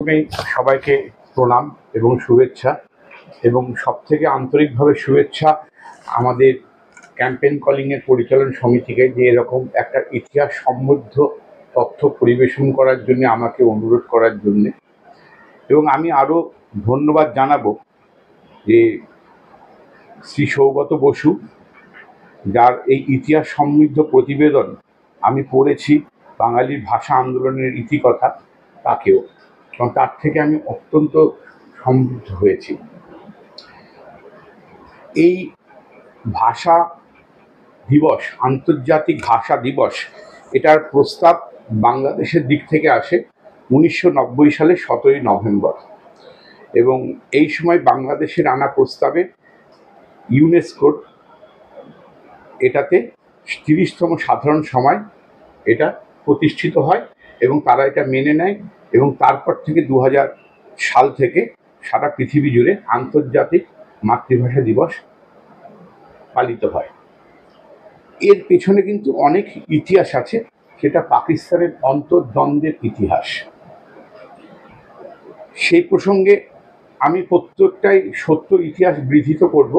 প্রথমেই সবাইকে প্রণাম এবং শুভেচ্ছা, এবং সবথেকে আন্তরিকভাবে শুভেচ্ছা আমাদের ক্যাম্পেইন কলিংয়ের পরিচালন সমিতিকে, যে এরকম একটা ইতিহাস সমৃদ্ধ তথ্য পরিবেশন করার জন্য আমাকে অনুরোধ করার জন্যে। এবং আমি আরও ধন্যবাদ জানাবো যে শ্রী সৌগত বসু, যার এই ইতিহাস সমৃদ্ধ প্রতিবেদন আমি পড়েছি, বাঙালির ভাষা আন্দোলনের ইতিকথা, তাকেও, এবং তার থেকে আমি অত্যন্ত সমৃদ্ধ হয়েছি। এই ভাষা দিবস, আন্তর্জাতিক ভাষা দিবস, এটার প্রস্তাব বাংলাদেশের দিক থেকে আসে 1990 সালের 17ই নভেম্বর, এবং এই সময় বাংলাদেশের আনা প্রস্তাবে ইউনেস্কোর এটাতে 30তম সাধারণ সভায় এটা প্রতিষ্ঠিত হয় এবং তারা এটা মেনে নেয়, এবং তারপর থেকে 2000 সাল থেকে সারা পৃথিবী জুড়ে আন্তর্জাতিক মাতৃভাষা দিবস পালিত হয়। এর পেছনে কিন্তু অনেক ইতিহাস আছে, সেটা পাকিস্তানের অন্তর্দ্বন্দ্বের ইতিহাস। সেই প্রসঙ্গে আমি প্রত্যেকটাই সত্য ইতিহাস বিধৃত করব,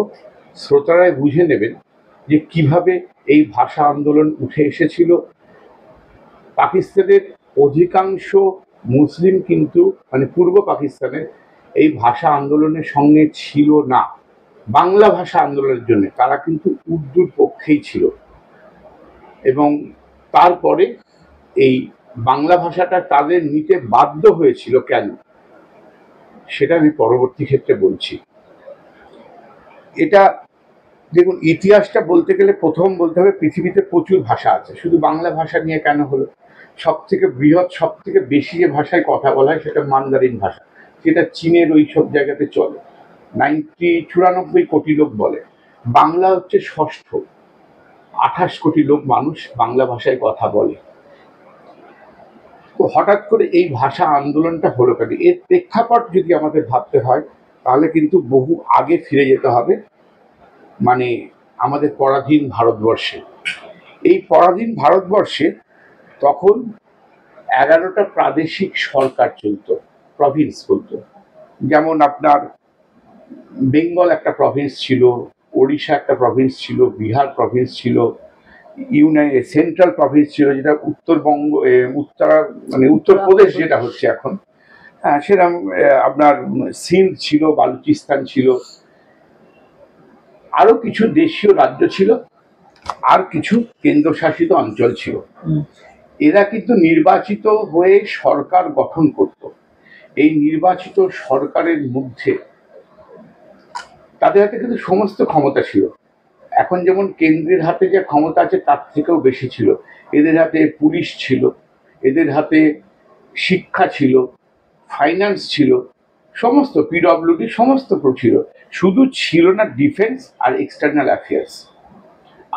শ্রোতারাই বুঝে নেবেন যে কিভাবে এই ভাষা আন্দোলন উঠে এসেছিল। পাকিস্তানের অধিকাংশ মুসলিম কিন্তু, মানে পূর্ব পাকিস্তানের, এই ভাষা আন্দোলনের সঙ্গে ছিল না। বাংলা ভাষা আন্দোলনের জন্য তারা কিন্তু উর্দুর পক্ষেই ছিল, এবং তারপরে এই বাংলা ভাষাটা তাদের নিতে বাধ্য হয়েছিল কেন, সেটা আমি পরবর্তী ক্ষেত্রে বলছি। এটা দেখুন, ইতিহাসটা বলতে গেলে প্রথম বলতে হবে পৃথিবীতে প্রচুর ভাষা আছে, শুধু বাংলা ভাষা নিয়ে কেন হলো? সব থেকে বৃহৎ, সব থেকে বেশি যে ভাষায় কথা বলা হয় সেটা মান্দারিন ভাষা, যেটা চীনের ওই সব জায়গাতে চলে। 94 কোটি লোক বলে। বাংলা হচ্ছে ষষ্ঠ, 28 কোটি লোক মানুষ বাংলা ভাষায় কথা বলে। তো হঠাৎ করে এই ভাষা আন্দোলনটা হলো কেন? এর প্রেক্ষাপট যদি আমাদের ভাবতে হয়, তাহলে কিন্তু বহু আগে ফিরে যেতে হবে, মানে আমাদের পরাধীন ভারতবর্ষে। এই পরাধীন ভারতবর্ষে তখন 11টা প্রাদেশিক সরকার চলতো, প্রভিন্স বলতো। যেমন আপনার বেঙ্গল একটা প্রভিন্স ছিল, ওড়িশা একটা প্রভিন্স ছিল, বিহার প্রভিন্স ছিল, সেন্ট্রাল প্রভিন্স ছিল, যেটা উত্তরবঙ্গ, মানে উত্তরপ্রদেশ যেটা হচ্ছে এখন, হ্যাঁ সেরকম। আপনার সিন্ধ ছিল, বালুচিস্তান ছিল, আরো কিছু দেশীয় রাজ্য ছিল, আর কিছু কেন্দ্রশাসিত অঞ্চল ছিল। এরা কিন্তু নির্বাচিত হয়ে সরকার গঠন করত। এই নির্বাচিত সরকারের মধ্যে তাদের হাতে কিন্তু সমস্ত ক্ষমতা ছিল। এখন যেমন কেন্দ্রের হাতে যে ক্ষমতা আছে তার থেকেও বেশি ছিল। এদের হাতে পুলিশ ছিল, এদের হাতে শিক্ষা ছিল, ফাইন্যান্স ছিল, সমস্ত পিডব্লিউডি সমস্ত ছিল। শুধু ছিল না ডিফেন্স আর এক্সটার্নাল অ্যাফেয়ার্স,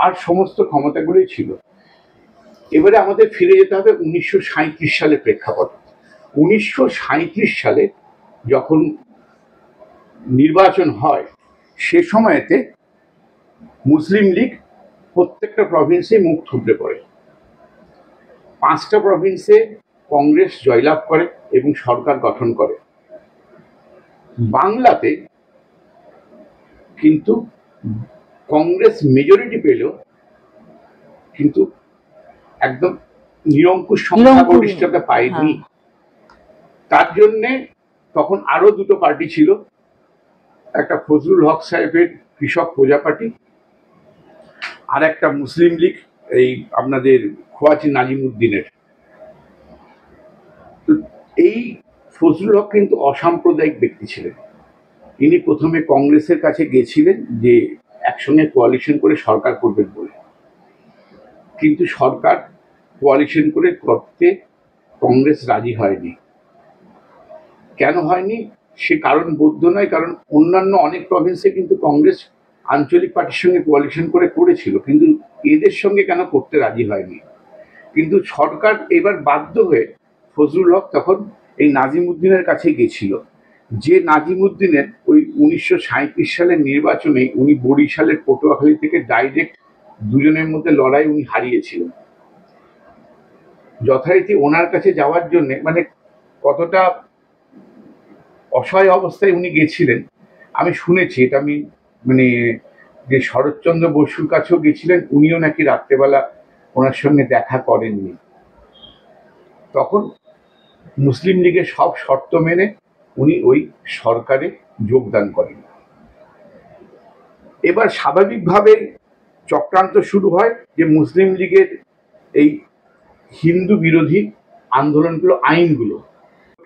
আর সমস্ত ক্ষমতাগুলোই ছিল। এবারে আমাদের ফিরে যেতে হবে 1937 সালের প্রেক্ষাপট। 1937 সালে যখন নির্বাচন হয়, সে সময়তে মুসলিম লীগ প্রত্যেকটা প্রভিন্সে মুখ থুবড়ে পড়ে। 5টা প্রভিন্সে কংগ্রেস জয়লাভ করে এবং সরকার গঠন করে। বাংলাতে কিন্তু কংগ্রেস মেজরিটি পেল, কিন্তু একদম নিরঙ্কুশ সংখ্যাগরিষ্ঠতা পায়নি। তার জন্যে তখন আরো দুটো পার্টি ছিল, একটা ফজলুল হক সাহেবের কৃষক প্রজা পার্টি, আর একটা মুসলিম লীগ, এই আপনাদের খোয়াচি নাজিমুদ্দিনের। এই ফজলুল হক কিন্তু অসাম্প্রদায়িক ব্যক্তি ছিলেন। তিনি প্রথমে কংগ্রেসের কাছে গেছিলেন যে একসঙ্গে কোয়ালিশন করে সরকার করবেন বলে, কিন্তু সরকার কোয়ালিশন করে করতে কংগ্রেস রাজি হয়নি। কেন হয়নি সে কারণ বৌদ্ধ নয়, কারণ অন্যান্য অনেক প্রভিন্সে কিন্তু কংগ্রেস আঞ্চলিক পার্টির সঙ্গে কোয়ালিশন করে করেছিল, কিন্তু এদের সঙ্গে কেন করতে রাজি হয়নি। কিন্তু সরকার এবার বাধ্য হয়ে ফজলুল হক তখন এই নাজিমুদ্দিনের কাছে গেছিল, যে নাজিমুদ্দিনের ওই 1937 সালের নির্বাচনে উনি বরিশালের পটুয়াখালী থেকে ডাইরেক্ট দুজনের মধ্যে লড়াই উনি হারিয়েছিলেন। যথারীতি ওনার কাছে যাওয়ার জন্য, মানে কতটা অসহায় অবস্থায় উনি গেছিলেন। আমি শুনেছি, এটা আমি মানে যে শরৎচন্দ্র বসুর কাছেও গেছিলেন, উনিও নাকি রাত্রেবেলা ওনার সঙ্গে দেখা করেননি। তখন মুসলিম লীগের সব শর্ত মেনে উনি ওই সরকারে যোগদান করেন। এবার স্বাভাবিকভাবে চক্রান্ত শুরু হয় যে মুসলিম লীগের এই হিন্দু বিরোধী আন্দোলনগুলো, আইনগুলো,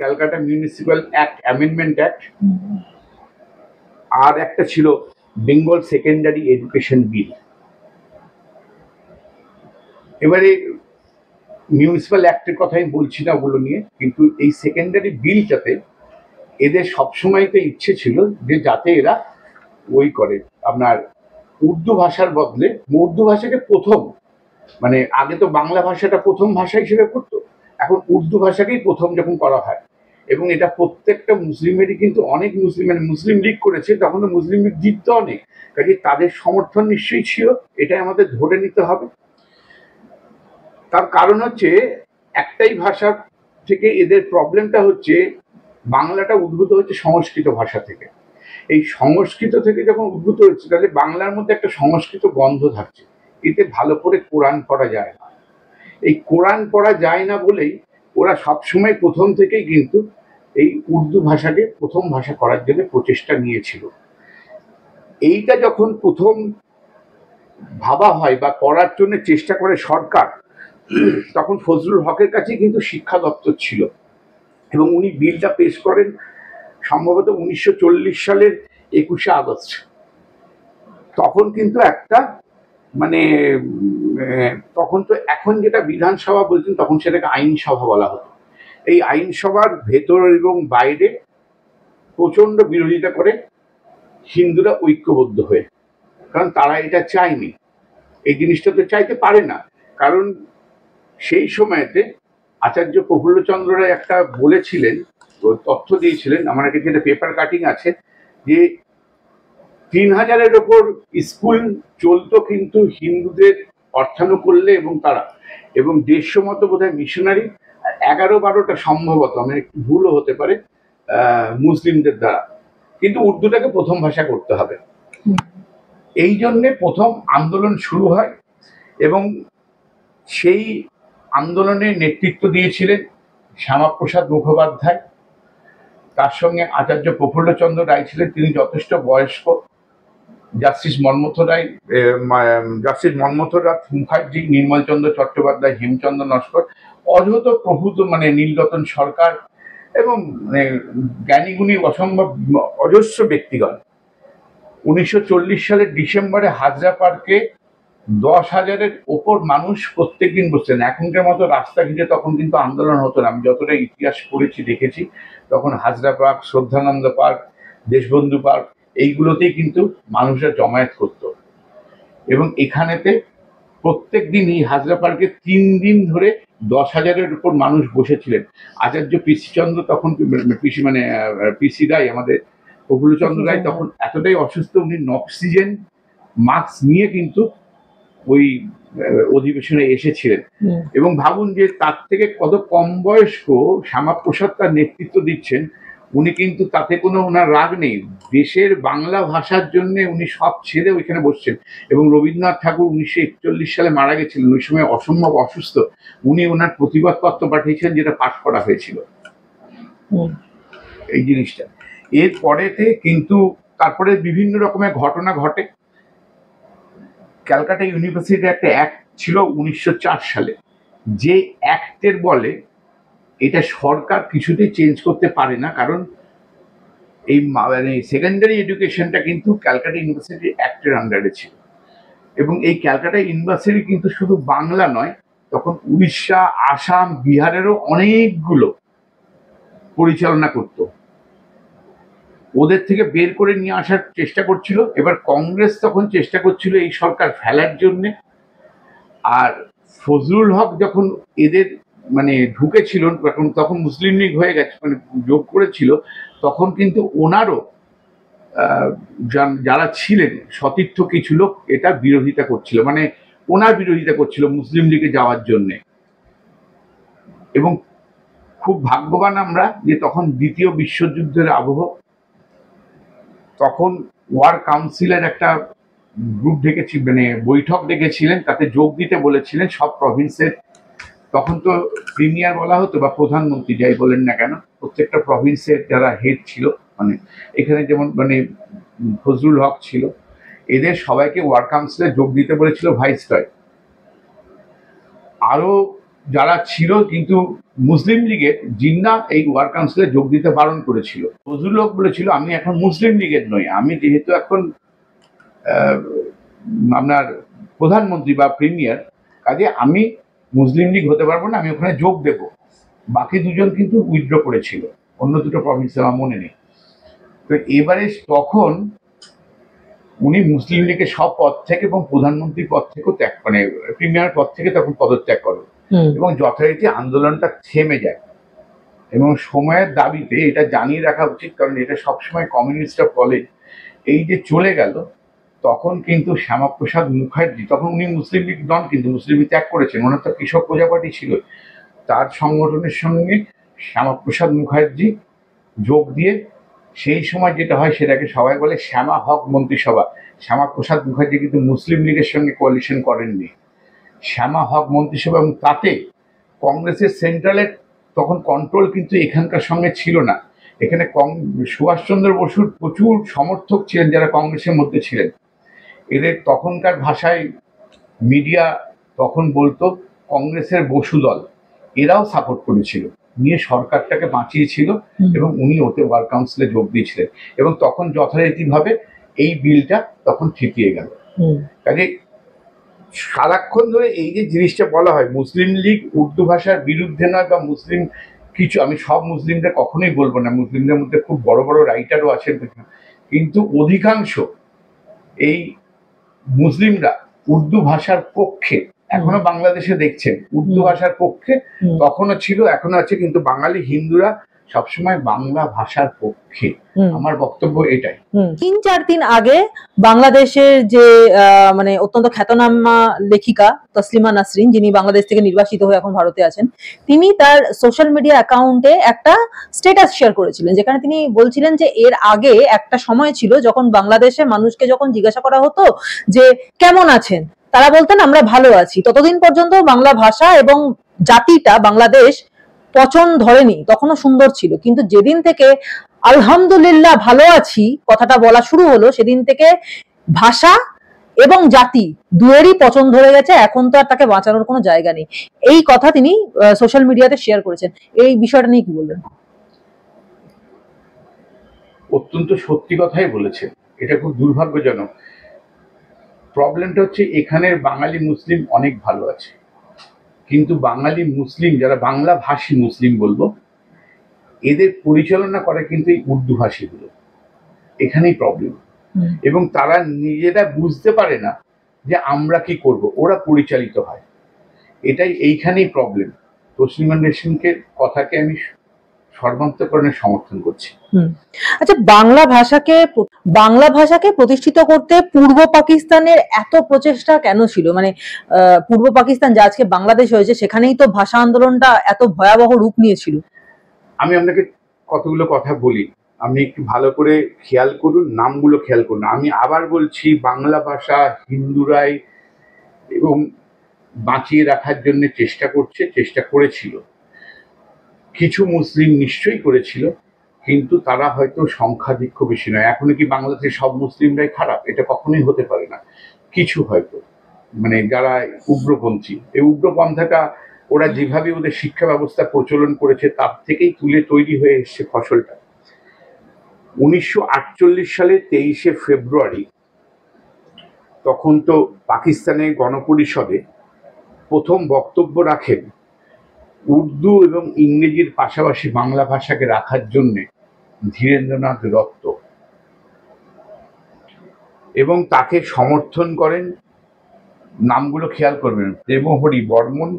Calcutta municipal act, amendment act, আর একটা ছিল বেঙ্গল সেকেন্ডারি এডুকেশন বিল। এবারে মিউনিসিপ্যাল অ্যাক্টের কথা আমি বলছি না ওগুলো নিয়ে, কিন্তু এই সেকেন্ডারি বিলটাতে এদের সবসময়তে ইচ্ছে ছিল যে যাতে এরা ওই করে আপনার উর্দু ভাষার বদলে, উর্দু ভাষাকে প্রথম, মানে আগে তো বাংলা ভাষাটা প্রথম ভাষা হিসেবে করতো, এখন উর্দু ভাষাকেই প্রথম যখন করা হয়, এবং এটা প্রত্যেকটা মুসলিমেরই, কিন্তু অনেক মুসলিম, মানে মুসলিম লীগ করেছে, তখন তো মুসলিম লীগ জিততো অনেক, কাজে তাদের সমর্থন নিশ্চয়ই ছিল, এটাই আমাদের ধরে নিতে হবে। তার কারণ হচ্ছে একটাই ভাষা থেকে এদের প্রবলেমটা হচ্ছে, বাংলাটা উদ্ভূত হচ্ছে সংস্কৃত ভাষা থেকে। এই সংস্কৃত থেকে যখন উদ্ভূত হচ্ছে, তাহলে বাংলার মধ্যে একটা সংস্কৃত গন্ধ থাকছে, এতে ভালো করে কোরআন পড়া যায় না। এই কোরআন পড়া যায় না বলেই ওরা সবসময় প্রথম থেকেই কিন্তু এই উর্দু ভাষাকে প্রথম ভাষা করার জন্য প্রচেষ্টা নিয়েছিল। এইটা যখন প্রথম ভাবা হয় বা করার জন্য চেষ্টা করে সরকার, তখন ফজলুল হকের কাছে কিন্তু শিক্ষা দপ্তর ছিল, এবং উনি বিলটা পেশ করেন সম্ভবত 1940 সালের 21শে আগস্ট। তখন কিন্তু একটা মানে তখন তো এখন যেটা বিধানসভা বলছেন, তখন সেটাকে আইনসভা বলা হতো। এই আইনসভার ভেতর এবং বাইরে প্রচন্ড বিরোধিতা করে হিন্দুরা ঐক্যবদ্ধ হয়ে, কারণ তারা এটা চায়নি, এই জিনিসটা তো চাইতে পারে না। কারণ সেই সময়তে আচার্য প্রফুল্লচন্দ্র রায় একটা বলেছিলেন, তথ্য দিয়েছিলেন, আমার কাছে যেটা পেপার কাটিং আছে, যে 3000-এর ওপর স্কুল চলতো কিন্তু হিন্দুদের অর্থানুকূল্যে, এবং তারা, এবং 150 মতো বোধহয় মিশনারি, 11-12টা সম্ভবত, আমার একটু ভুলও হতে পারে, মুসলিমদের দ্বারা, কিন্তু উর্দুটাকে প্রথম ভাষা করতে হবে। এই জন্যে প্রথম আন্দোলন শুরু হয়, এবং সেই আন্দোলনের নেতৃত্ব দিয়েছিলেন শ্যামাপ্রসাদ মুখোপাধ্যায়। তার সঙ্গে আচার্য প্রফুল্লচন্দ্র রায় ছিলেন, তিনি যথেষ্ট বয়স্ক। জাস্টিস মন্মথনাথ মুখার্জি, নির্মলচন্দ্র চট্টোপাধ্যায়, হেমচন্দ্র নস্কর, অযত প্রভূত, মানে নীলরতন সরকার, এবং জ্ঞানীগুণী অসম্ভব অজস্র ব্যক্তিগণ। 1940 সালের ডিসেম্বরে হাজরা পার্কে 10,000-এর ওপর মানুষ প্রত্যেকদিন বসছেন। এখনকার মতো রাস্তা ঘিরে তখন কিন্তু আন্দোলন হতো না। আমি যতটা ইতিহাস পড়েছি, দেখেছি, তখন Hazra park, Shraddhananda park, Deshbandhu park, এইগুলোতেই কিন্তু মানুষরা জমায়েত করত, এবং এখানেতে প্রত্যেক দিনই হাজরা পার্কে 3 দিন ধরে 10,000-এর উপর মানুষ বসেছিলেন। আচার্য পিসিচন্দ্র তখন, পিসি রায়, আমাদের প্রফুল্লচন্দ্র রায় তখন এতটাই অসুস্থ, উনি অক্সিজেন মাস্ক নিয়ে কিন্তু ওই অধিবেশনে এসেছিলেন। এবং ভাবুন যে তার থেকে কত কম বয়স্ক শ্যামাপ্রসাদ তার নেতৃত্ব দিচ্ছেন, উনি কিন্তু তাতে কোনো ওনার রাগ নেই, দেশের বাংলা ভাষার জন্য উনি সব ছেড়ে ওইখানে বসছেন। এবং রবীন্দ্রনাথ ঠাকুর 1941 সালে মারা গেছিলেন, ওই সময় অসম্ভব অসুস্থ, উনি ওনার প্রতিবাদপত্র পাঠিয়েছিলেন, যেটা পাঠ করা হয়েছিল। এই জিনিসটা এরপরেতে কিন্তু তারপরে বিভিন্ন রকমের ঘটনা ঘটে। ক্যালকাটা ইউনিভার্সিটির একটা অ্যাক্ট ছিল 1904 সালে, যে অ্যাক্টের বলে এটা সরকার কিছুতেই চেঞ্জ করতে পারে না, কারণ এই মানে সেকেন্ডারি এডুকেশনটা কিন্তু ক্যালকাটা ইউনিভার্সিটি অ্যাক্টের আন্ডারে ছিল। এবং এই ক্যালকাটা ইউনিভার্সিটি কিন্তু শুধু বাংলা নয়, তখন উড়িষ্যা, আসাম, বিহারেরও অনেকগুলো পরিচালনা করত, ওদের থেকে বের করে নিয়ে আসার চেষ্টা করছিল। এবার কংগ্রেস তখন চেষ্টা করছিল এই সরকার ফেলার জন্যে, আর ফজলুল হক যখন এদের মানে ঢুকেছিল, তখন মুসলিম লীগ হয়ে গেছে, মানে যোগ করেছিল, তখন কিন্তু ওনারও যারা ছিলেন সতীর্থ কিছু লোক এটা বিরোধিতা করছিল, মানে ওনার বিরোধিতা করছিল মুসলিম লীগে যাওয়ার জন্যে। এবং খুব ভাগ্যবান আমরা যে তখন দ্বিতীয় বিশ্বযুদ্ধের আবহ, তখন ওয়ার কাউন্সিলের একটা গ্রুপ ডেকেছি, মানে বৈঠক ডেকেছিলেন, তাতে যোগ দিতে বলেছিলেন সব প্রভিন্সের। তখন তো প্রিমিয়ার বলা হতো বা প্রধানমন্ত্রী যাই বলেন না কেন, প্রত্যেকটা প্রভিন্সের যারা হেড ছিল, মানে এখানে যেমন মানে ফজলুল হক ছিল, এদের সবাইকে ওয়ার কাউন্সিলে যোগ দিতে বলেছিল ভাইসরয়। আরো যারা ছিল, কিন্তু মুসলিম লীগের জিন্না এই ওয়ার কাউন্সিলে যোগ দিতে বারণ করেছিল। ফজলুল হক বলেছিল আমি এখন মুসলিম লীগের নই, আমি যেহেতু এখন আপনার প্রধানমন্ত্রী বা প্রিমিয়ার, কাজে আমি মুসলিম লীগ হতে পারবো না, আমি ওখানে যোগ দেব। বাকি দুজন কিন্তু উইথড্র করেছিল, অন্য দুটো প্রভিন্সে আমার মনে নেই। তো এবারে তখন উনি মুসলিম লীগের সব পদ থেকে এবং প্রধানমন্ত্রীর পদ থেকেও ত্যাগ, মানে প্রিমিয়ার পদ থেকে তখন পদত্যাগ করেন এবং যথারীতি আন্দোলনটা থেমে যায়। এবং সময়ের দাবিতে এটা জানিয়ে রাখা উচিত, কারণ এটা সবসময় কমিউনিস্টরা বলে, এই যে চলে গেল তখন কিন্তু শ্যামাপ্রসাদ মুখার্জি, তখন উনি মুসলিম লীগ নন, কিন্তু মুসলিম লীগ ত্যাগ করেছেন, ওনার তো কৃষক প্রজা পার্টি ছিল, তার সংগঠনের সঙ্গে শ্যামাপ্রসাদ মুখার্জি যোগ দিয়ে সেই সময় যেটা হয় সেটাকে সবাই বলে শ্যামা হক মন্ত্রিসভা। শ্যামাপ্রসাদ মুখার্জি কিন্তু মুসলিম লীগের সঙ্গে কোয়ালিশন করেননি, শ্যামা হক মন্ত্রিসভা, এবং তাতে কংগ্রেসের সেন্ট্রালের তখন কন্ট্রোল কিন্তু এখানকার সঙ্গে ছিল না। এখানে সুভাষচন্দ্র বসুর প্রচুর সমর্থক ছিলেন যারা কংগ্রেসের মধ্যে ছিলেন। এদের তখনকার ভাষায় মিডিয়া তখন বলতো কংগ্রেসের বসু দল, এরাও সাপোর্ট করেছিল, নিয়ে সরকারটাকে বাঁচিয়েছিল এবং উনি ওতে ওয়ার কাউন্সিলে যোগ দিয়েছিলেন এবং তখন যথারীতিভাবে এই বিলটা তখন ঠিকিয়ে গেল। কাজে সারাক্ষণ ধরে এই যে জিনিসটা বলা হয় মুসলিম লীগ উর্দু ভাষার বিরুদ্ধে নয় বা মুসলিম কিছু, আমি সব মুসলিমদের কখনোই বলবো না, মুসলিমদের মধ্যে খুব বড় বড় রাইটারও আছেন, কিন্তু অধিকাংশ এই মুসলিমরা উর্দু ভাষার পক্ষে, এখনো বাংলাদেশে দেখছেন উর্দু ভাষার পক্ষে, তখনও ছিল এখনো আছে, কিন্তু বাঙালি হিন্দুরা সবসময় বাংলা ভাষার পক্ষে। আমার বক্তব্য এটাই। 3-4 দিন আগে বাংলাদেশের যে মানে অত্যন্ত খ্যাতনামা লেখিকা তসলিমা নাসরিন, যিনি বাংলাদেশ থেকে নির্বাসিত হয়ে এখন ভারতে আছেন, তিনি তার সোশ্যাল মিডিয়া অ্যাকাউন্টে একটা স্ট্যাটাস শেয়ার করেছিলেন, যেখানে তিনি বলছিলেন যে এর আগে একটা সময় ছিল যখন বাংলাদেশে মানুষকে যখন জিজ্ঞাসা করা হতো যে কেমন আছেন, তারা বলতেন আমরা ভালো আছি। ততদিন পর্যন্ত বাংলা ভাষা এবং জাতিটা বাংলাদেশ পচন ধরেনি, তখনও সুন্দর ছিল। কিন্তু যেদিন থেকে আলহামদুলিল্লাহ ভালো আছি কথাটা বলা শুরু হলো, সেদিন থেকে ভাষা এবং জাতি দুয়েরই পচন ধরে গেছে, এখন তো আর তাকে বাঁচানোর কোনো জায়গা নেই। এই কথা তিনি সোশ্যাল মিডিয়াতে শেয়ার করেছেন। এই বিষয়টা নিয়ে কি বলবেন? অত্যন্ত সত্যি কথাই বলেছেন, এটা খুব দুর্ভাগ্যজনক। প্রবলেমটা হচ্ছে এখানের বাঙালি মুসলিম অনেক ভালো আছে, কিন্তু বাঙালি মুসলিম যারা বাংলা ভাষী মুসলিম বলবো, এদের পরিচালনা করে কিন্তু এই উর্দু ভাষীগুলো, এখানেই প্রবলেম। এবং তারা নিজেরা বুঝতে পারে না যে আমরা কি করব, ওরা পরিচালিত হয়, এটাই এইখানেই প্রবলেম। তসলিমা নাসরিনকে কথাকে আমি সর্বান্তকরণে সমর্থন করছি। আচ্ছা, বাংলা ভাষাকে প্রতিষ্ঠিত করতে পূর্ব পাকিস্তানের এত প্রচেষ্টা কেন ছিল? মানে পূর্ব পাকিস্তান যা আজকে বাংলাদেশ হয়েছে, সেখানেই তো ভাষা আন্দোলনটা এত ভয়াবহ রূপ নিয়েছিল। আমি আপনাকে কতগুলো কথা বলি, আপনি একটু ভালো করে খেয়াল করুন, নামগুলো খেয়াল করুন। আমি আবার বলছি, বাংলা ভাষা হিন্দুরাই এবং বাঁচিয়ে রাখার জন্য চেষ্টা করেছিল, কিছু মুসলিম নিশ্চয়ই করেছিল, কিন্তু তারা হয়তো সংখ্যাধিক্য বেশি নয়। এখনো কি বাংলাদেশের সব মুসলিমরাই খারাপ? এটা কখনোই হতে পারে না। কিছু হয়তো মানে যারা উগ্রপন্থী, এই উগ্রপন্থাটা ওরা যেভাবে ওদের শিক্ষা ব্যবস্থা প্রচলন করেছে তার থেকেই তুলে তৈরি হয়ে এসছে ফসলটা। 1948 সালে 23শে ফেব্রুয়ারি তখন তো পাকিস্তানের গণপরিষদে প্রথম বক্তব্য রাখেন উর্দু এবং ইংরেজির পাশাপাশি বাংলা ভাষাকে রাখার জন্যে ধীরেন্দ্রনাথ দত্ত, এবং তাকে সমর্থন করেন, নামগুলো খেয়াল করবেন, প্রেমহরি বর্মন,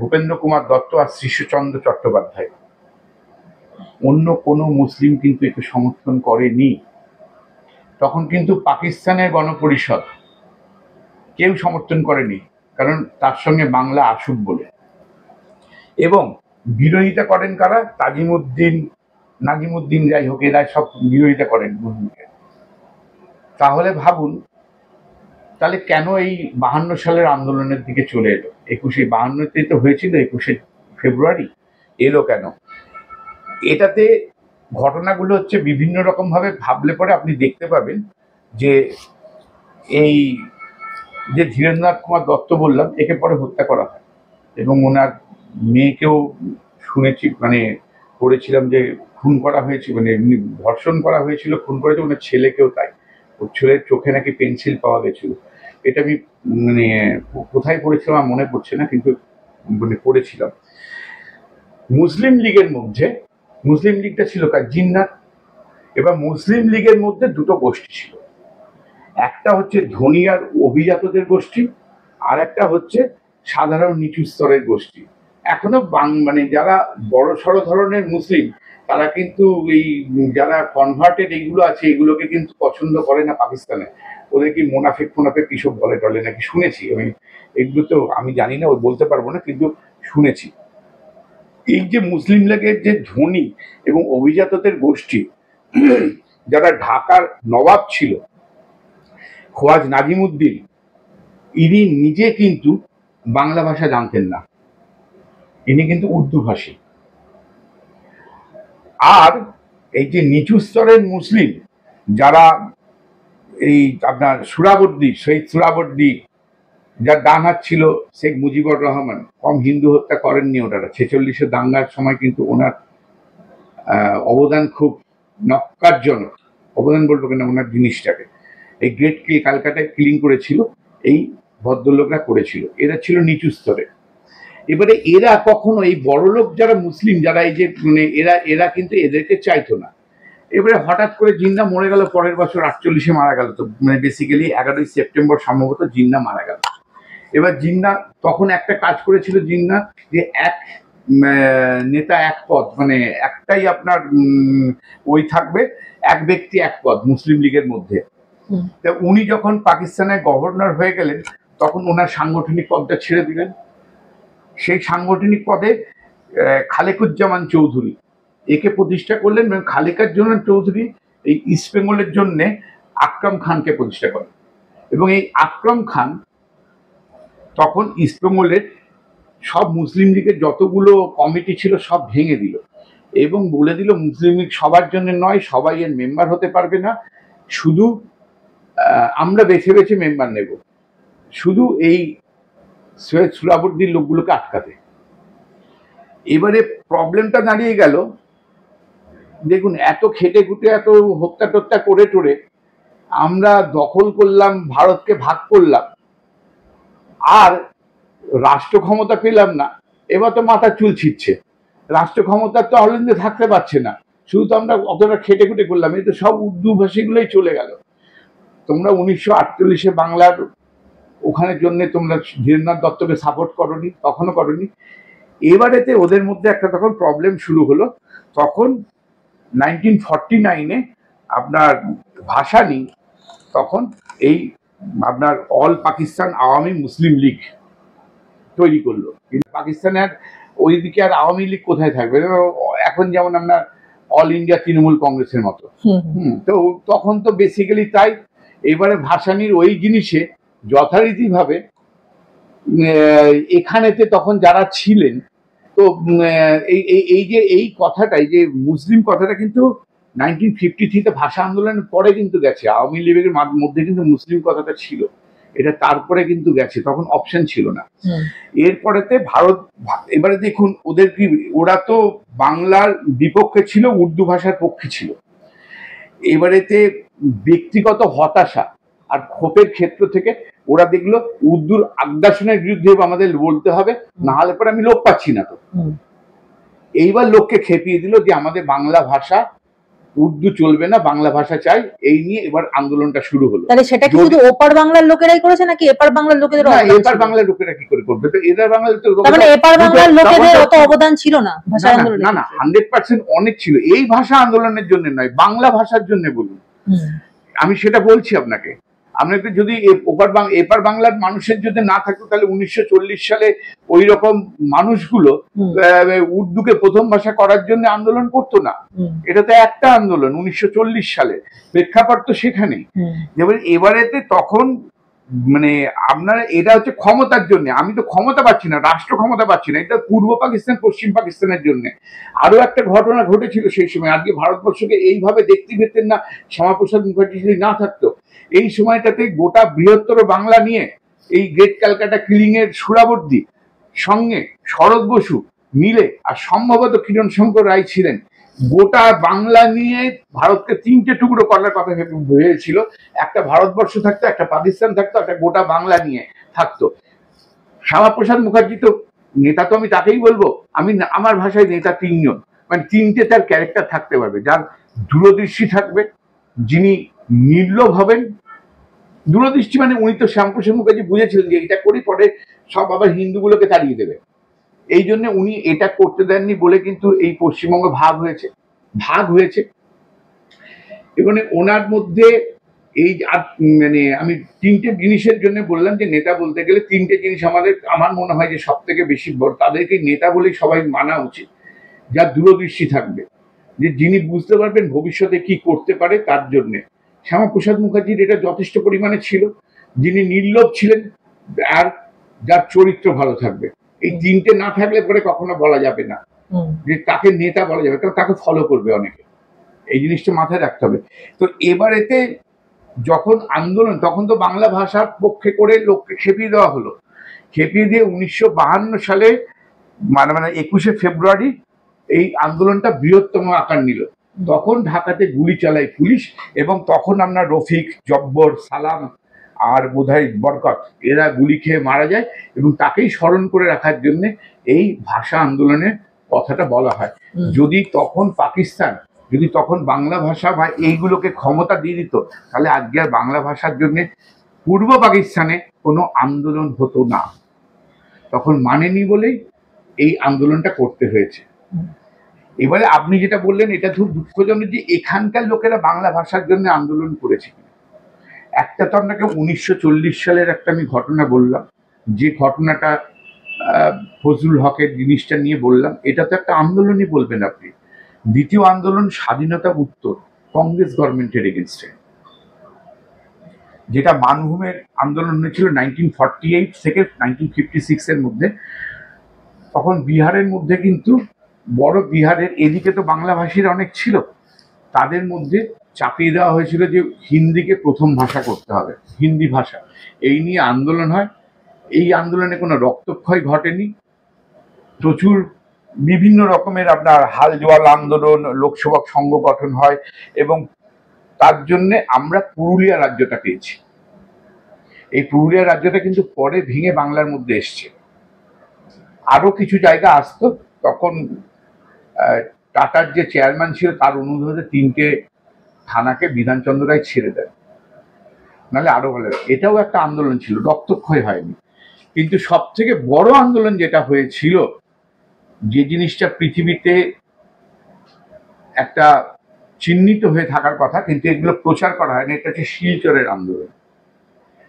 ভূপেন্দ্র কুমার দত্ত আর শিশুচন্দ্র চট্টোপাধ্যায়। অন্য কোনো মুসলিম কিন্তু একে সমর্থন করেনি। তখন কিন্তু পাকিস্তানের গণপরিষদ কেউ সমর্থন করেনি, কারণ তার সঙ্গে বাংলা আসুক বলে। এবং বিরোধিতা করেন কারা? তাজিমুদ্দিন, নাজিমুদ্দিন, যাই হোক, এরা সব বিরোধিতা করেন মুসলিমকে। তাহলে ভাবুন, তাহলে কেন এই 52 সালের আন্দোলনের দিকে চলে এলো? 52 তো হয়েছিল 21শে ফেব্রুয়ারি, এলো কেন? এটাতে ঘটনাগুলো হচ্ছে বিভিন্ন রকম ভাবে ভাবলে পরে আপনি দেখতে পাবেন যে এই যে ধীরেন্দ্রনাথ কুমার দত্ত বললাম, একে পরে হত্যা করা হয় এবং ওনার মেয়েকেও শুনেছি, মানে পড়েছিলাম যে খুন করা হয়েছিল, মানে এমনি ধর্ষণ করা হয়েছিল, খুন করেছে, ওনার ছেলেকেও তাই। ওর ছেলের চোখে নাকি পেন্সিল পাওয়া গেছিল। এটা আমি মানে কোথায় পড়েছিলাম আমার মনে পড়ছে না, কিন্তু মানে পড়েছিলাম। মুসলিম লীগের মধ্যে, মুসলিম লীগটা ছিল কার? জিন্নাত। এবার মুসলিম লীগের মধ্যে দুটো গোষ্ঠী ছিল, একটা হচ্ছে ধনী আর অভিজাতদের গোষ্ঠী, আর একটা হচ্ছে সাধারণ নিচু স্তরের গোষ্ঠী। এখনো মানে যারা বড় সড়ো ধরনের মুসলিম, তারা কিন্তু এই যারা কনভার্টেড এইগুলো আছে, এগুলোকে কিন্তু পছন্দ করে না পাকিস্তানে। ওদের কি মোনাফেক ফোনাফেক কিসব বলে টলে নাকি শুনেছি আমি, এগুলো তো আমি জানি না, ও বলতে পারবো না, কিন্তু শুনেছি। এই যে মুসলিম লীগের যে ধনী এবং অভিজাতদের গোষ্ঠী, যারা ঢাকার নবাব ছিল খোয়াজ নাজিমুদ্দিন, ইনি নিজে কিন্তু বাংলা ভাষা জানতেন না, ইনি কিন্তু উর্দু ভাষী। আর এই যে নিচু স্তরের মুসলিম যারা, এই আপনার সুরাবর্দী, শহীদ সুরাবর্দী, যার ডান হাত ছিল শেখ মুজিবুর রহমান, কম হিন্দু হত্যা করেননি ওনারা। 46-এর দাঙ্গার সময় কিন্তু ওনার অবদান খুব নক্কারজনক, অবদান বলবো কেন, ওনার জিনিসটাকে এই গ্রেট ক্যালকাটায় ক্লিন করেছিল, এই ভদ্রলোকরা করেছিল। এরা ছিল নিচু স্তরে। এবারে এরা কখনো এই বড়লোক যারা মুসলিম, যারা এই যে মানে এরা কিন্তু এদেরকে চাইতো না। এবারে হঠাৎ করে জিন্না মরে গেল পরের বছর, 48-এ মারা গেল। তো মানে বেসিক্যালি 11ই সেপ্টেম্বর সম্ভবত জিন্না মারা গেল। এবার জিন্না তখন একটা কাজ করেছিল জিন্না, যে এক নেতা এক পদ, মানে একটাই আপনার ওই থাকবে, এক ব্যক্তি এক পদ মুসলিম লীগের মধ্যে। তা উনি যখন পাকিস্তানের গভর্নর হয়ে গেলেন, তখন ওনার সাংগঠনিক পদটা ছেড়ে দিলেন। সেই সাংগঠনিক পদে খালেকুজ্জামান চৌধুরী একে প্রতিষ্ঠা করলেন। খালেকুজ্জামান চৌধুরী এই ইস্ট বেঙ্গলের জন্য আকরাম খানকে প্রতিষ্ঠা করেন, এবং এই আকরাম খান তখন ইস্টবেঙ্গলের সব মুসলিম লীগের যতগুলো কমিটি ছিল সব ভেঙে দিল এবং বলে দিল মুসলিম লীগ সবার জন্য নয়, সবাই এর মেম্বার হতে পারবে না, শুধু আমরা বেছে বেছে মেম্বার নেব, শুধু এই সৈয়দ সুরাবর্দীর লোকগুলোকে আটকাতে। এবারে প্রবলেমটা দাঁড়িয়ে গেল, দেখুন এত খেটে খুটে এত হত্যা টত্যা করে টোরে আমরা দখল করলাম, ভারতকে ভাগ করলাম, আর রাষ্ট্র ক্ষমতা পেলাম না। এবার তো মাথা চুল ছিটছে, রাষ্ট্র ক্ষমতা তো অলিন্দে থাকতে পারছে না, শুধু তো আমরা অতটা খেটে খুটে করলাম, এই তো সব উর্দু ভাষীগুলোই চলে গেল। তোমরা 1948-এ বাংলার ওখানের জন্য তোমরা ধীরেন্দ্রনাথ দত্তকে সাপোর্ট করনি, তখনও করনি। এবারেতে ওদের মধ্যে একটা তখন প্রবলেম শুরু হলো। তখন 1949-এ আপনার ভাসানী তখন এই আপনার অল পাকিস্তান আওয়ামী মুসলিম লীগ তৈরি করলো। কিন্তু পাকিস্তানের ওইদিকে আর আওয়ামী লীগ কোথায় থাকবে? এখন যেমন আপনার অল ইন্ডিয়া তৃণমূল কংগ্রেসের মতো। তো তখন তো বেসিক্যালি তাই। এবারে ভাসানীর ওই জিনিসে যথারীতিভাবে এখানেতে তখন যারা ছিলেন, তো এই যে এই কথাটাই, যে মুসলিম কথাটা কিন্তু 1953-তে ভাষা আন্দোলনের পরে কিন্তু গেছে। আওয়ামী লীগের মধ্যে কিন্তু মুসলিম কথাটা ছিল, এটা তারপরে কিন্তু গেছে, তখন অপশন ছিল না। এরপরেতে ভারত, এবারে দেখুন ওদের কি, ওরা তো বাংলার বিপক্ষে ছিল, উর্দু ভাষার পক্ষে ছিল। এবারেতে ব্যক্তিগত হতাশা আর ক্ষোভের ক্ষেত্র থেকে ওরা দেখলো উর্দুর আগ্রাসনের বিরুদ্ধে আমাদের বলতে হবে, না হলে পরে আমি লোক পাচ্ছি না। তো এইবার লোককে খেপিয়ে দিল যে আমাদের বাংলা ভাষা, উর্দু চলবে না, বাংলা ভাষা চাই, এই নিয়ে এবার আন্দোলনটা শুরু হলো। তাহলে সেটা কি শুধু ওপার বাংলার লোকেরাই করেছে নাকি এপার বাংলার লোকেদের? না, এপার বাংলার লোকেরা কি করে করবে? তো এদের বাংলার তো, মানে এপার বাংলার লোকেদের অত অবদান ছিল না ভাষা আন্দোলনে? না, 100% অনেক ছিল। এই ভাষা আন্দোলনের জন্য নয়, বাংলা ভাষার জন্য বলুন, আমি সেটা বলছি আপনাকে। আপনাদের যদি এপার বাংলার মানুষের যদি না থাকতো, তাহলে 1940 সালে ওই রকম মানুষগুলো উর্দুকে প্রথম ভাষা করার জন্য আন্দোলন করতো না। এটা তো একটা আন্দোলন 1940 সালে, প্রেক্ষাপট তো সেখানেই। যেমন এবারেতে তখন মানে আপনারা, এটা হচ্ছে ক্ষমতার জন্য, আমি তো ক্ষমতা পাচ্ছি না, রাষ্ট্র ক্ষমতা পাচ্ছি না, এটা পূর্ব পাকিস্তান পশ্চিম পাকিস্তানের জন্য। আরো একটা ঘটনা ঘটেছিল সেই সময়, আজকে ভারতবর্ষকে এইভাবে দেখতে পেতেন না শ্যামাপ্রসাদ মুখার্জি যদি না থাকতো। এই সময়টাতে গোটা বৃহত্তর বাংলা নিয়ে এই গ্রেট ক্যালকাটা কিলিং এর সুরাবর্দী সঙ্গে শরৎ বসু মিলে, আর সম্ভবত কিরণ শঙ্কর রায় ছিলেন, গোটা বাংলা নিয়ে ভারতকে তিনটে টুকরো করার কথা ভেবেছিল। একটা ভারতবর্ষ থাকতো, একটা পাকিস্তান থাকতো, একটা গোটা বাংলা নিয়ে থাকতো। শ্যামাপ্রসাদ মুখার্জি তো নেতা, তো আমি তাকেই বলবো, আমি আমার ভাষায় নেতা তিনজন, মানে তিনটে তার ক্যারেক্টার থাকতে পারবে। যার দূরদৃষ্টি থাকবে, যিনি নির্লোভ হবেন। দূরদৃষ্টি মানে উনি তো শ্যামাপ্রসাদ মুখার্জি বুঝেছিলেন যে এটা করে পরে সব আবার হিন্দুগুলোকে তাড়িয়ে দেবে, এই জন্য উনি এটা করতে দেননি বলে কিন্তু এই পশ্চিমবঙ্গ ভাগ হয়েছে। এবং ওনার মধ্যে এই মানে আমি তিনটে জিনিসের জন্য বললাম যে নেতা বলতে গেলে তিনটে জিনিস আমার মনে হয় যে সব থেকে বেশি বড়, তাদেরকে নেতা বলেই সবাই মানা উচিত। যার দূরদৃষ্টি থাকবে, যে যিনি বুঝতে পারবেন ভবিষ্যতে কি করতে পারে তার জন্য। শ্যামাপ্রসাদ মুখার্জির এটা যথেষ্ট পরিমাণে ছিল। যিনি নির্লোভ ছিলেন, আর যার চরিত্র ভালো থাকবে। এই তিনটে না থাকলে পরে কখনো বলা যাবে না যে তাকে নেতা বলা যাবে, কারণ তাকে ফলো করবে অনেকে। এই জিনিসটা মাথায় রাখতে হবে। তো এবারেতে যখন আন্দোলন, তখন তো বাংলা ভাষার পক্ষে করে লোককে খেপিয়ে দেওয়া হলো। খেপিয়ে দিয়ে 1952 সালে মানে 21শে ফেব্রুয়ারি এই আন্দোলনটা বৃহত্তম আকার নিল। তখন ঢাকাতে গুলি চালায় পুলিশ, এবং তখন আমরা রফিক, জব্বর, সালাম আর বোধহয় বরকত, এরা গুলি খেয়ে মারা যায়। এবং তাকেই স্মরণ করে রাখার জন্য এই ভাষা আন্দোলনের কথাটা বলা হয়। যদি তখন পাকিস্তান যদি তখন বাংলা ভাষা বা এইগুলোকে ক্ষমতা দিয়ে দিত, তাহলে আজকে আর বাংলা ভাষার জন্য পূর্ব পাকিস্তানে কোনো আন্দোলন হতো না। তখন মানেনি বলেই এই আন্দোলনটা করতে হয়েছে। এবারে আপনি যেটা বললেন, এটা খুব দুঃখজনক যে এখানকার লোকেরা বাংলা ভাষার জন্য আন্দোলন করেছে। একটা তো আপনাকে 1940 সালের একটা আমি ঘটনা বললাম, যে ঘটনাটা ফজলুল হকের জিনিসটা নিয়ে বললাম, এটা তো একটা আন্দোলনই বলবেন আপনি। দ্বিতীয় আন্দোলন স্বাধীনতা উত্তর, কংগ্রেস গভর্নমেন্টের এগেনস্টে, যেটা মানভূমের আন্দোলন হয়েছিল 1948 থেকে 1956 এর মধ্যে। তখন বিহারের মধ্যে কিন্তু বড় বিহারের এদিকে তো বাংলাভাষীরা অনেক ছিল, তাদের মধ্যে চাপিয়ে দেওয়া হয়েছিল যে হিন্দিকে প্রথম ভাষা করতে হবে, হিন্দি ভাষা। এই নিয়ে আন্দোলন হয়। এই আন্দোলনে কোনো রক্তক্ষয় ঘটেনি। প্রচুর বিভিন্ন রকমের আপনার হাল জোয়াল আন্দোলন, লোকসভা সংঘ গঠন হয়, এবং তার জন্যে আমরা পুরুলিয়া রাজ্যটা পেয়েছি। এই পুরুলিয়া রাজ্যটা কিন্তু পরে ভেঙে বাংলার মধ্যে এসছে। আরো কিছু জায়গা আসতো, তখন টাটার যে চেয়ারম্যান ছিল তার অনুরোধে 3টে থানাকে বিধানচন্দ্র রায় ছেড়ে দেয়, নাহলে আরো ভালো। এটাও একটা আন্দোলন ছিল, রক্তক্ষয় হয়নি। কিন্তু সব থেকে বড় আন্দোলন যেটা হয়েছিল, যে জিনিসটা পৃথিবীতে একটা চিহ্নিত হয়ে থাকার কথা কিন্তু এগুলো প্রচার করা হয়নি, এটা হচ্ছে শিলচরের আন্দোলন।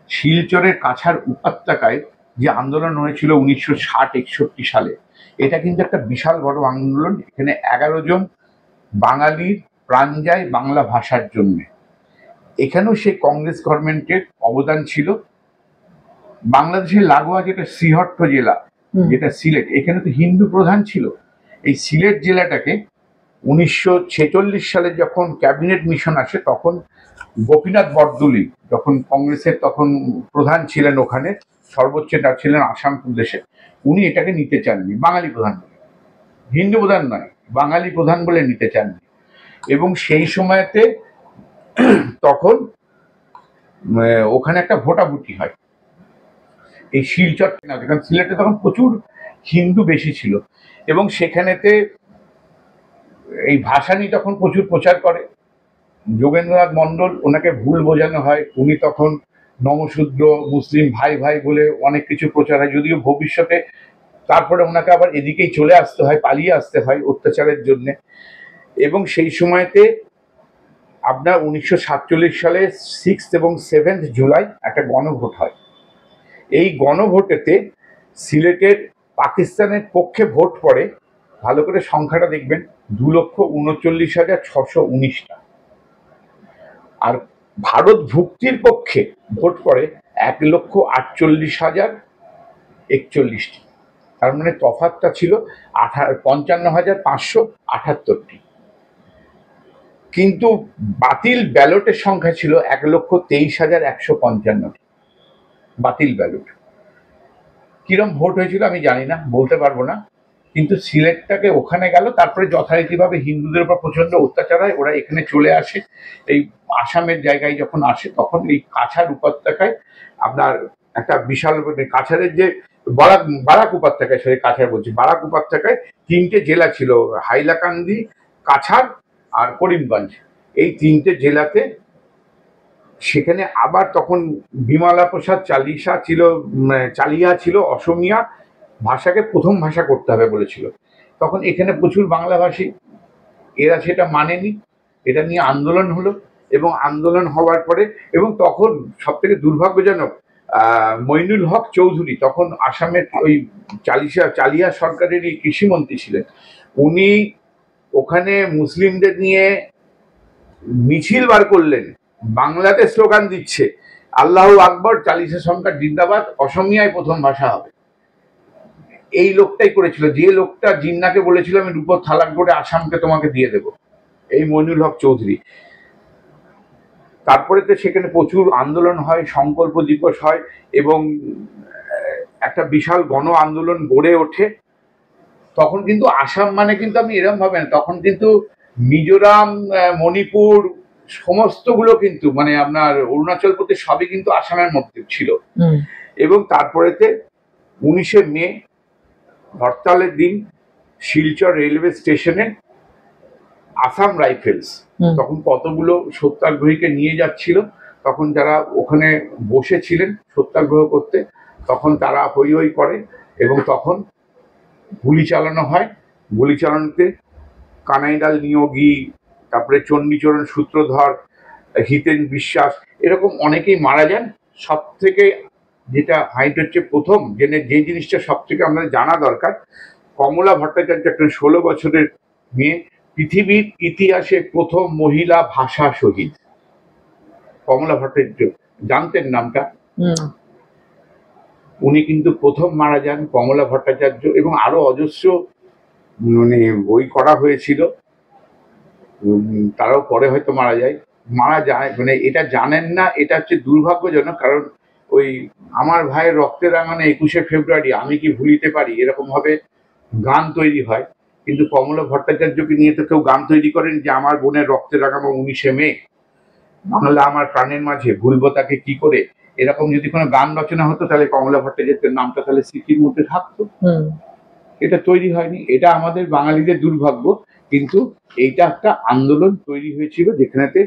শিলচরের কাছাড় উপত্যকায় যে আন্দোলন হয়েছিল 1960-61 সালে, এটা কিন্তু একটা বিশাল বড় আন্দোলন। এখানে 11 জন বাঙালির প্রাণ যায় বাংলা ভাষার জন্য। এখানেও সেই কংগ্রেস গভর্নমেন্টের অবদান ছিল। বাংলাদেশের লাগোয়া যেটা শ্রীহট্ট জেলা, যেটা সিলেট, এখানে তো হিন্দু প্রধান ছিল। এই সিলেট জেলাটাকে 1946 সালে যখন ক্যাবিনেট মিশন আসে, তখন গোপীনাথ বরদলৈ যখন কংগ্রেসের তখন প্রধান ছিলেন, ওখানে সর্বোচ্চ ছিলেন আসাম প্রদেশে, উনি এটাকে নিতে চাননি বাঙালি প্রধান বলে, হিন্দু প্রধান নয়, বাঙালি প্রধান বলে নিতে চাননি। এবং সেই সময়তে তখন ওখানে একটা ভোটাভুটি হয় এই শিলচর, কারণ সিলেটে তখন প্রচুর হিন্দু বেশি ছিল, এবং সেখানেতে এই ভাষা নিয়ে তখন প্রচুর প্রচার করে। যোগেন্দ্রনাথ মণ্ডল, ওনাকে ভুল বোঝানো হয়, উনি তখন নমশূদ্র, মুসলিম ভাই ভাই বলে অনেক কিছু প্রচার হয়, যদিও ভবিষ্যতে তারপরে ওনাকে আবার এদিকেই চলে আসতে হয়, পালিয়ে আসতে হয় অত্যাচারের জন্য। এবং সেই সময়তে আপনার 1947 সালে 6 এবং 7 জুলাই একটা গণভোট হয়। এই গণভোটেতে সিলেটের পাকিস্তানের পক্ষে ভোট পড়ে, ভালো করে সংখ্যাটা দেখবেন, 2,39,619টা। আর ভারত ভুক্তির পক্ষে ভোট পড়ে 1,48,041টি। তার মানে তফাৎটা ছিল 55,578টি। কিন্তু বাতিল ব্যালটের সংখ্যা ছিল 1,23,155টি বাতিল ব্যালট। কিরম ভোট হয়েছিল আমি জানি না, বলতে পারবো না, কিন্তু সিলেটটাকে ওখানে গেল। তারপরে যথারীতিভাবে হিন্দুদের উপর প্রচন্ড অত্যাচার হয়, ওরা এখানে চলে আসে। এই আসামের জায়গায় যখন আসে তখন এই কাছাড় উপত্যকায় আপনার একটা বিশাল, কাছাড়ের যে বারাক উপত্যকায়, সরি কাছাড় বলছি, বারাক উপত্যকায় 3টে জেলা ছিল, হাইলাকান্দি, কাছাড় আর করিমগঞ্জ। এই 3টে জেলাতে সেখানে আবার তখন বিমলা প্রসাদ চালিয়া ছিল অসমিয়া ভাষাকে প্রথম ভাষা করতে হবে বলেছিল। তখন এখানে প্রচুর বাংলাভাষী, এরা সেটা মানেনি, এটা নিয়ে আন্দোলন হলো। এবং আন্দোলন হওয়ার পরে, এবং তখন সব থেকে দুর্ভাগ্যজনক, মইনুল হক চৌধুরী তখন আসামের ওই চালিয়া সরকারেরই কৃষিমন্ত্রী ছিলেন। উনি ওখানে মুসলিমদের নিয়ে মিছিল বার করলেন, বাংলাতে স্লোগান দিচ্ছে আল্লাহু আকবর, 40 সংখ্যা জিন্দাবাদ, অসমিয়ায় প্রথম ভাষা হবে। এই লোকটাই করেছিল, যে লোকটা জিন্নাকে বলেছিল আমি রূপর থালাক করে আসামকে তোমাকে দিয়ে দেব, এই মইনুল হক চৌধুরী। তারপরে তো সেখানে প্রচুর আন্দোলন হয়, সংকল্প দিবস হয়, এবং একটা বিশাল গণ আন্দোলন গড়ে ওঠে। তখন কিন্তু আসাম মানে কিন্তু আপনি এরকম ভাবেন, তখন কিন্তু মিজোরাম, মণিপুর সমস্তগুলো কিন্তু, মানে আপনার অরুণাচল প্রদেশ সবই কিন্তু আসামের মধ্যে ছিল। এবং তারপরেতে 19শে মে হরতালের দিন শিলচর রেলওয়ে স্টেশনে আসাম রাইফেলস তখন কতগুলো সত্যাগ্রহীকে নিয়ে যাচ্ছিল। তখন যারা ওখানে বসেছিলেন সত্যাগ্রহ করতে, তখন তারা হই হই করে এবং তখন গুলি চালানো হয়। গুলি চালানোতে কানাইলাল নিয়োগী, তারপরে চণ্ডীচরণ সূত্রধর, হিতেন বিশ্বাস, এরকম অনেকেই মারা যান। সব থেকে যেটা হাইট হচ্ছে, প্রথম যে জিনিসটা সব থেকে আমাদের জানা দরকার, কমলা ভট্টাচার্য একটা 16 বছরের মেয়ে, পৃথিবীর ইতিহাসে প্রথম মহিলা ভাষা শহীদ। কমলা ভট্টাচার্য, জানতেন নামটা? উনি কিন্তু প্রথম মারা যান, কমলা ভট্টাচার্য। এবং আরো অজস্র মানে বই করা হয়েছিল, তারাও পরে হয়তো মারা যায়। মানে এটা জানেন না, এটা হচ্ছে দুর্ভাগ্যজনক। কারণ ওই আমার ভাইয়ের রক্তে রাঙানো 21শে ফেব্রুয়ারি আমি কি ভুলিতে পারি, এরকম ভাবে গান তৈরি হয়। কিন্তু কমলা ভট্টাচার্যকে নিয়ে তো কেউ গান তৈরি করেন যে আমার বোনের রক্তে রাঙানো 19শে মে, বাংলা আমার প্রাণের মাঝে, ভুলবো তাকে কি করে, এরকম যদি কোনো গান রচনা হতো তাহলে কমলা ভট্টাচার্যের নামটা তাহলে স্মৃতির মধ্যে থাকতো। এটা তৈরি হয়নি, এটা আমাদের বাঙালিদের দুর্ভাগ্য। কিন্তু এইটা একটা আন্দোলন তৈরি হয়েছিল যেখানেতে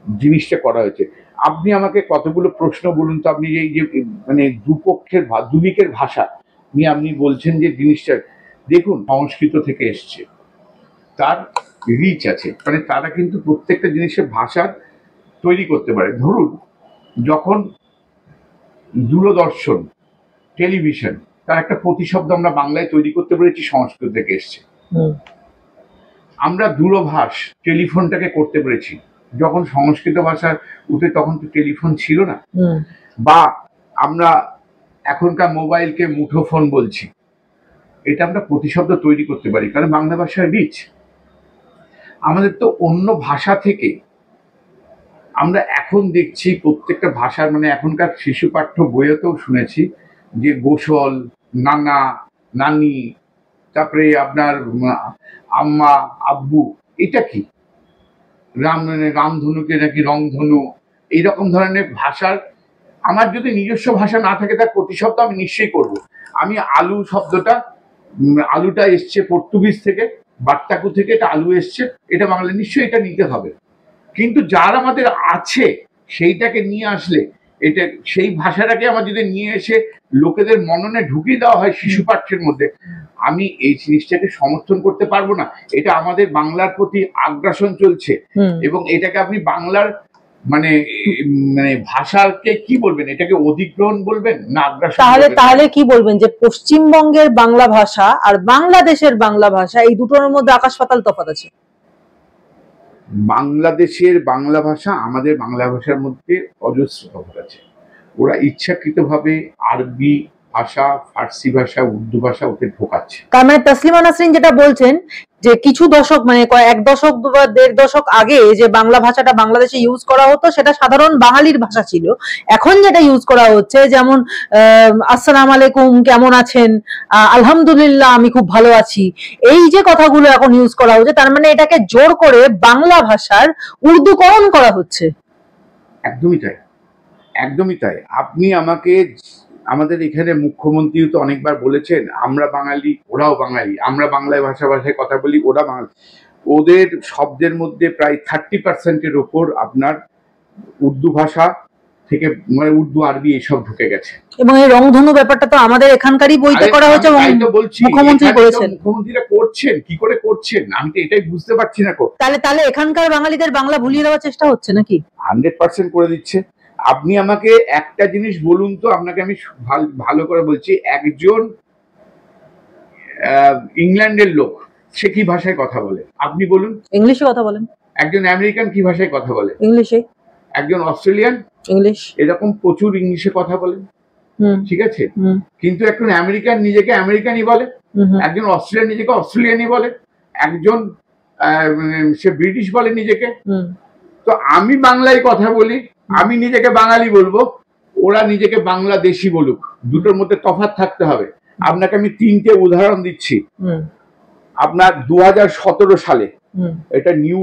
জিনিসটা করা হয়েছে। আপনি আমাকে কতগুলো প্রশ্ন বলুন তো, আপনি এই যে মানে দুদিকের ভাষা নিয়ে আপনি বলছেন যে জিনিসটা, দেখুন সংস্কৃত থেকে এসছে, তার রিচ আছে, মানে তারা কিন্তু প্রত্যেকটা জিনিসের ভাষা তৈরি করতে পারে। ধরুন যখন দূরদর্শন, টেলিভিশন, তার একটা প্রতিশব্দ আমরা বাংলায় তৈরি করতে পেরেছি, সংস্কৃত থেকে এসছে। আমরা দূরভাষ, টেলিফোনটাকে করতে পেরেছি যখন সংস্কৃত ভাষা উঠে, তখন তো টেলিফোন ছিল না। বা আমরা এখনকার মোবাইলকে মুঠোফোন বলছি, এটা আমরা প্রতিশব্দ তৈরি করতে পারি কারণ বাংলা ভাষার রিচ। আমাদের তো অন্য ভাষা থেকে আমরা এখন দেখছি প্রত্যেকটা ভাষার, মানে এখনকার শিশু পাঠ্য বইয়েতেও শুনেছি যে গোসল, নানা, নানি, তারপরে আপনার আম্মা, আব্বু, এটা কি রামধনুকে নাকি রংধনু, এইরকম ধরনের ভাষার। আমার যদি নিজস্ব ভাষা না থাকে তার প্রতিশব্দ আমি নিশ্চয়ই করব। আমি আলু শব্দটা, আলুটা এসছে পর্তুগিজ থেকে, বাট্টাকু থেকে, এটা আলু এসছে, এটা বাংলা, নিশ্চয়ই এটা নিতে হবে। কিন্তু যার আমাদের আছে সেইটাকে নিয়ে আসলে এটা সেই ভাষাটাকে আমার যদি নিয়ে এসে লোকেদের মননে ঢুকিয়ে দেওয়া হয় শিশু পাঠ্যের মধ্যে, আমি এই জিনিসটাকে সমর্থন করতে পারবো না। এটা আমাদের বাংলার প্রতি আগ্রাসন চলছে, এবং এটাকে আপনি বাংলার মানে মানে ভাষাকে কি বলবেন, এটাকে অধিগ্রহণ বলবেন না আগ্রাসন? তাহলে কি বলবেন যে পশ্চিমবঙ্গের বাংলা ভাষা আর বাংলাদেশের বাংলা ভাষা এই দুটোর মধ্যে আকাশ পাতাল তফাৎ আছে? বাংলাদেশের বাংলা ভাষা আমাদের বাংলা ভাষার মধ্যে অজস্র তফাৎ আছে। ওরা ইচ্ছাকৃতভাবে আরবি ভাষা, ফার্সি ভাষা, উর্দু ভাষা ওকে ঢোকাচ্ছে। তার মানে তসলিমা নাসরিন যেটা বলছেন যে কিছু দশক মানে এক দশক বা দেড় দশক আগে যে বাংলা ভাষাটা বাংলাদেশে ইউজ করা হতো সেটা সাধারণ বাঙালির ভাষা ছিল। এখন যেটা ইউজ করা হচ্ছে, যেমন আসসালাম আলাইকুম, কেমন আছেন, আলহামদুলিল্লাহ আমি খুব ভালো আছি, এই যে কথাগুলো এখন ইউজ করা হচ্ছে, তার মানে এটাকে জোর করে বাংলা ভাষার উর্দুকরণ করা হচ্ছে। একদমই তাই, একদমই তাই। আপনি আমাকে, আমাদের এখানে মুখ্যমন্ত্রী তো অনেকবার বলেছেন আমরা বাঙালি, ওরাও বাঙালি, আমরা বাংলায় ভাষায় কথা বলি, ওরা বাঙালি। ওদের শব্দের মধ্যে প্রায় 30% ওপর আপনার উর্দু ভাষা থেকে মানে উর্দু আরবি এসব ঢুকে গেছে। এবং এই রংধনু ব্যাপারটা তো আমাদের এখানকারই বইতে করা হয়েছে, মুখ্যমন্ত্রী করেছেন। মুখ্যমন্ত্রীরা করছেন, কি করে করছেন আমি তো এটাই বুঝতে পারছি না। তাহলে এখানকার বাঙালিদের বাংলা ভুলিয়ে দেওয়ার চেষ্টা হচ্ছে নাকি? 100% করে দিচ্ছে। আপনি আমাকে একটা জিনিস বলুন তো, আপনাকে আমি ভালো করে বলছি, একজন ইংল্যান্ডের লোক সে কি ভাষায় কথা বলে আপনি বলুন? ইংলিশে কথা বলেন। একজন আমেরিকান কি ভাষায় কথা বলে? ইংলিশে। একজন অস্ট্রেলিয়ান ইংলিশ। এরকম প্রচুর ইংলিশে কথা বলেন, ঠিক আছে, কিন্তু একজন আমেরিকান নিজেকে আমেরিকানই বলে, একজন অস্ট্রেলিয়ান নিজেকে অস্ট্রেলিয়ানই বলে, একজন সে ব্রিটিশ বলে নিজেকে। তো আমি বাংলায় কথা বলি, আমি নিজেকে বাঙালি বলবো, ওরা নিজেকে বাংলাদেশি বলুক, দুটোর মধ্যে তফাৎ থাকতে হবে। আপনাকে আমি 3টে উদাহরণ দিচ্ছি। আপনার 2017 সালে এটা নিউ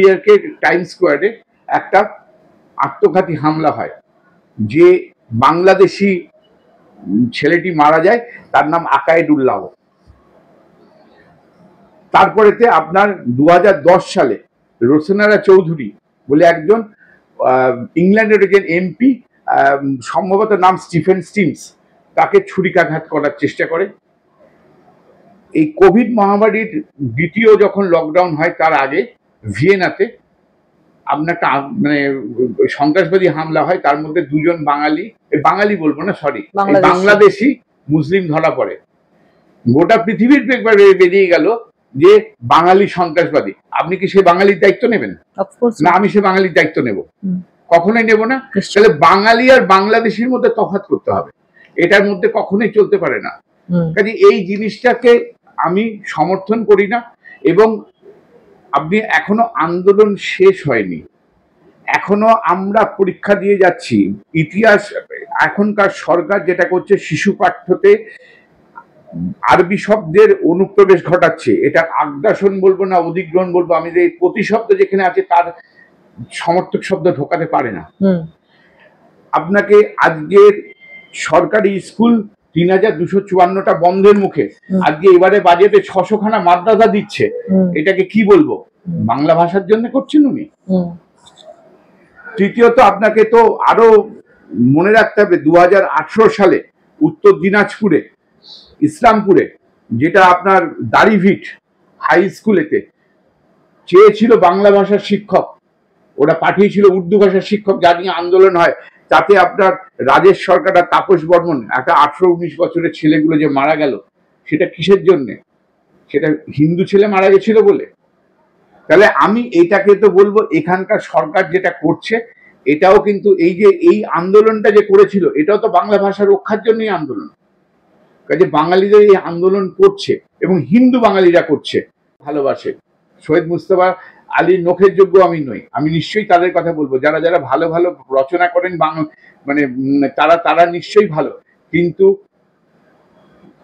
ইয়র্কের টাইমস স্কোয়ারে একটা আত্মঘাতী হামলা হয়, যে বাংলাদেশি ছেলেটি মারা যায়, তার নাম আকায়েদুল্লাহ। তারপরেতে আপনার 2010 সালে রোশনারা চৌধুরী বলে একজন ইংল্যান্ডের একজন এমপি, সম্ভবত নাম স্টিফেন স্টিমস, তাকে ছুরিকাঘাত করার চেষ্টা করে। এই কোভিড মহামারীর দ্বিতীয় যখন লকডাউন হয় তার আগে ভিয়েনাতে আপনার মানে সন্ত্রাসবাদী হামলা হয়, তার মধ্যে 2জন বাঙালি বলবো না, সরি, বাংলাদেশি মুসলিম ধরা পড়ে। গোটা পৃথিবীর পেপারে বেরিয়ে গেল যে বাঙালি সন্ত্রাসবাদী। আপনি কি সে বাঙালির দায়িত্ব নেবেন? না, আমি সে বাঙালির দায়িত্ব নেব? কখনোই নেব না। তাহলে বাঙালি আর বাংলাদেশের মধ্যে তফাৎ করতে হবে, এটার মধ্যে কখনোই চলতে পারে না। কাজে এই জিনিসটাকে আমি সমর্থন করি না। এবং আপনি এখনো আন্দোলন শেষ হয়নি, এখনো আমরা পরীক্ষা দিয়ে যাচ্ছি। ইতিহাস এখনকার সরকার যেটা করছে, শিশু পাঠ্যতে আরবি শব্দের অনুপ্রবেশ ঘটাচ্ছে। এটা আগ্রাসন বলবো না অধিগ্রহণ বলবো, আমি যে প্রতিশব্দ যেখানে আছে তার সমর্থক শব্দ ঢোকাতে পারে না। আপনাকে আজকের সরকারি স্কুল 3254টা বন্ধের মুখে, আজকে এবারে বাজেটে 600খানা মাদ্রাসা দিচ্ছে, এটাকে কি বলবো? বাংলা ভাষার জন্য করছেন উনি। তৃতীয়ত আপনাকে তো আরো মনে রাখতে হবে, 2018 সালে উত্তর দিনাজপুরে ইসলামপুরে, যেটা আপনার দাড়িভিট হাই স্কুলেতে চেয়েছিল বাংলা ভাষার শিক্ষক, ওরা পাঠিয়েছিল উর্দু ভাষার শিক্ষক, যা নিয়ে আন্দোলন হয়। তাতে আপনার রাজেশ সরকার আর তাপস বর্মন, একটা 18-19 বছরের ছেলেগুলো যে মারা গেল, সেটা কিসের জন্যে? সেটা হিন্দু ছেলে মারা গেছিল বলে। তাহলে আমি এটাকে তো বলবো, এখানকার সরকার যেটা করছে এটাও কিন্তু এই আন্দোলনটা যে করেছিল, এটাও তো বাংলা ভাষা রক্ষার জন্যই আন্দোলন। কাজে বাঙালিদের এই আন্দোলন করছে, এবং হিন্দু বাঙালিরা করছে, ভালোবাসে। সৈয়দ মুস্তফা আলীর নখের যোগ্য আমি নই, আমি নিশ্চয়ই তাদের কথা বলবো, যারা যারা ভালো ভালো রচনা করেন মানে তারা নিশ্চয়ই ভালো। কিন্তু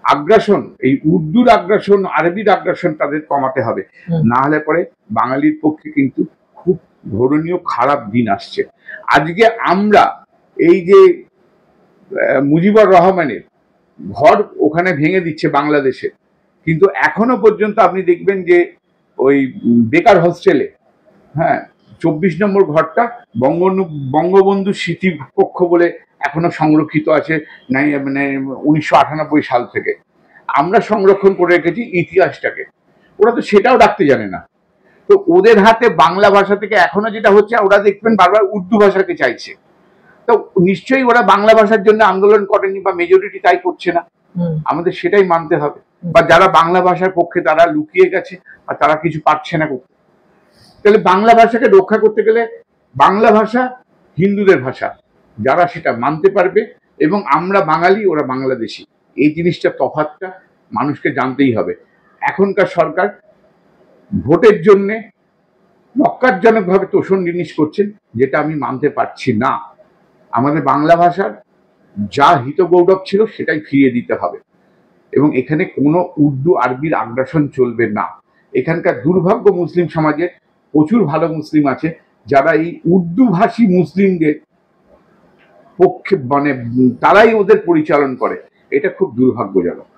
আগ্রাসন, এই উর্দুর আগ্রাসন, আরবির আগ্রাসন তাদের কমাতে হবে, না হলে পরে বাঙালির পক্ষে কিন্তু খুব ধরনীয় খারাপ দিন আসছে। আজকে আমরা এই যে মুজিবুর রহমানের ঘর ওখানে ভেঙে দিচ্ছে বাংলাদেশে, কিন্তু এখনো পর্যন্ত আপনি দেখবেন যে ওই বেকার হোস্টেলে, হ্যাঁ, 24 নম্বর ঘরটা বঙ্গবন্ধু স্মৃতি কক্ষ বলে এখনো সংরক্ষিত আছে, নাই মানে 1998 সাল থেকে আমরা সংরক্ষণ করে রেখেছি ইতিহাসটাকে। ওরা তো সেটাও রাখতে জানে না। তো ওদের হাতে বাংলা ভাষা থেকে এখনো যেটা হচ্ছে, ওরা দেখবেন বারবার উর্দু ভাষাকে চাইছে। তো নিশ্চয়ই ওরা বাংলা ভাষার জন্য আন্দোলন করেনি, বা মেজরিটি তাই করছে না। আমাদের সেটাই মানতে হবে। বা যারা বাংলা ভাষার পক্ষে তারা লুকিয়ে গেছে, আর তারা কিছু পারছে না করতে। তাহলে বাংলা ভাষাকে রক্ষা করতে গেলে বাংলা ভাষা হিন্দুদের ভাষা, যারা সেটা মানতে পারবে, এবং আমরা বাঙালি, ওরা বাংলাদেশি, এই জিনিসটা তফাৎটা মানুষকে জানতেই হবে। এখনকার সরকার ভোটের জন্যে নক্কারজনকভাবে তোষণ জিনিস করছেন, যেটা আমি মানতে পারছি না। আমাদের বাংলা ভাষার যা হিতগৌরব ছিল সেটাই ফিরিয়ে দিতে হবে, এবং এখানে কোনো উর্দু আরবির আগ্রাসন চলবে না। এখানকার দুর্ভাগ্য মুসলিম সমাজে প্রচুর ভালো মুসলিম আছে যারা এই উর্দু ভাষী মুসলিমদের পক্ষে মানে তারাই ওদের পরিচালন করে। এটা খুব দুর্ভাগ্যজনক।